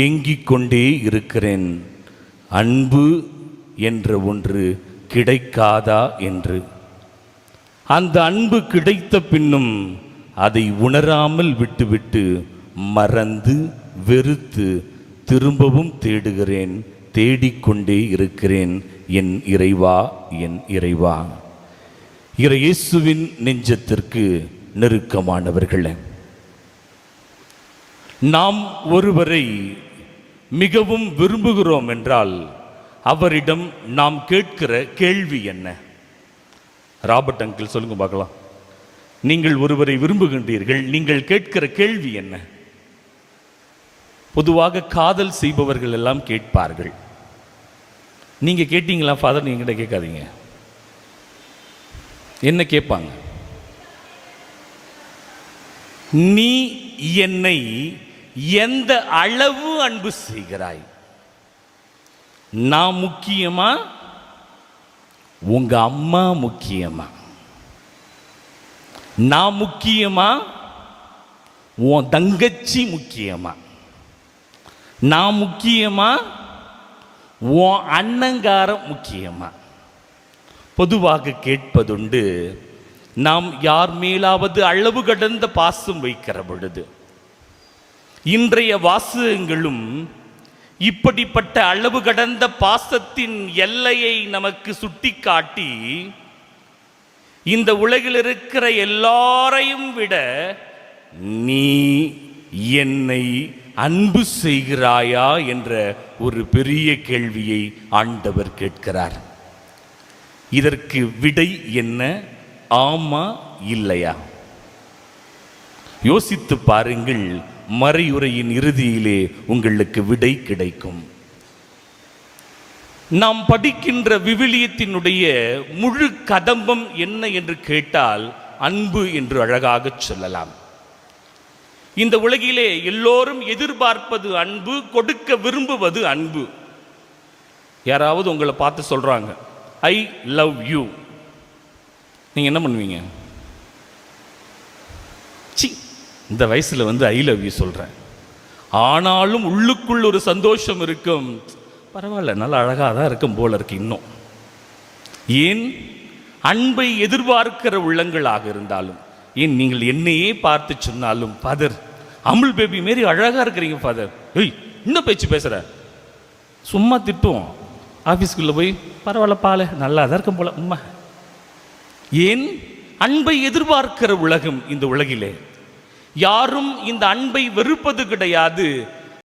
ஏங்கிக் கொண்டே இருக்கிறேன், அன்பு என்ற ஒன்று கிடைக்காதா என்று. அந்த அன்பு கிடைத்த பின்னும் அதை உணராமல் விட்டுவிட்டு மறந்து வெறுத்து திரும்பவும் தேடுகிறேன், தேடிக்கொண்டே இருக்கிறேன். என் இறைவா, என் இறைவா. இயேசுவின் நெஞ்சத்திற்கு நெருக்கமானவர்களே, நாம் ஒருவரை மிகவும் விரும்புகிறோம் என்றால் அவரிடம் நாம் கேட்கிற கேள்வி என்ன? ராபர்ட் அங்கிள் சொல்லுங்க பார்க்கலாம். நீங்கள் ஒருவரை விரும்புகின்றீர்கள், நீங்கள் கேட்கிற கேள்வி என்ன? பொதுவாக காதல் செய்பவர்கள் எல்லாம் கேட்பார்கள். நீங்க கேட்டீங்களா ஃபாதர்? நீங்க கிட்ட கேட்காதீங்க. என்ன கேட்பாங்க? நீ என்னை எந்த அளவு அன்பு செய்கிறாய்? நான் முக்கியமா, உங்க அம்மா முக்கியமா? நான் முக்கியமா, உன் தங்கச்சி முக்கியமா? நான் முக்கியமா, உன் அண்ணங்காரம் முக்கியமா? பொதுவாக கேட்பதுண்டு. நாம் யார் மேலாவது அளவு கடந்த பாசம் வைக்கிற பொழுது, இன்றைய வாசகங்களும் இப்படிப்பட்ட அளவு கடந்த பாசத்தின் எல்லையை நமக்கு சுட்டிக்காட்டி, இந்த உலகில் இருக்கிற எல்லாரையும் விட நீ என்னை அன்பு செய்கிறாயா என்ற ஒரு பெரிய கேள்வியை ஆண்டவர் கேட்கிறார். இதற்கு விடை என்ன? ஆமா இல்லையா? யோசித்து பாருங்கள். மறையுரையின் இறுதியிலே உங்களுக்கு விடை கிடைக்கும். நாம் படிக்கின்ற விவிலியத்தினுடைய முழு கதம்பம் என்ன என்று கேட்டால் அன்பு என்று அழகாக சொல்லலாம். இந்த உலகிலே எல்லோரும் எதிர்பார்ப்பது அன்பு, கொடுக்க விரும்புவது அன்பு. யாராவது உங்களை பார்த்து சொல்றாங்க ஐ லவ் யூ, நீங்க என்ன பண்ணுவீங்க? இந்த வயசுல ஐ லவ் யூ சொல்றேன், ஆனாலும் உள்ளுக்குள் ஒரு சந்தோஷம் இருக்கும். பரவாயில்ல, நல்லா அழகாக தான் இருக்கும் போல இருக்கு இன்னும். ஏன்? அன்பை எதிர்பார்க்கிற உள்ளங்களாக இருந்தாலும், ஏன் நீங்கள் என்னையே பார்த்து சொன்னாலும், ஃபாதர் அமுல் பேபி மாரி அழகா இருக்கிறீங்க ஃபாதர், ஏய் இன்னும் பேச்சு பேசுற, சும்மா திட்டுவோம். ஆஃபீஸ்க்குள்ள போய் பரவாயில்ல பால நல்லா தான் இருக்கும் போல உம்மா. ஏன்? அன்பை எதிர்பார்க்கிற உலகம் இந்த உலகிலே. யாரும் இந்த அன்பை வெறுப்பது கிடையாது.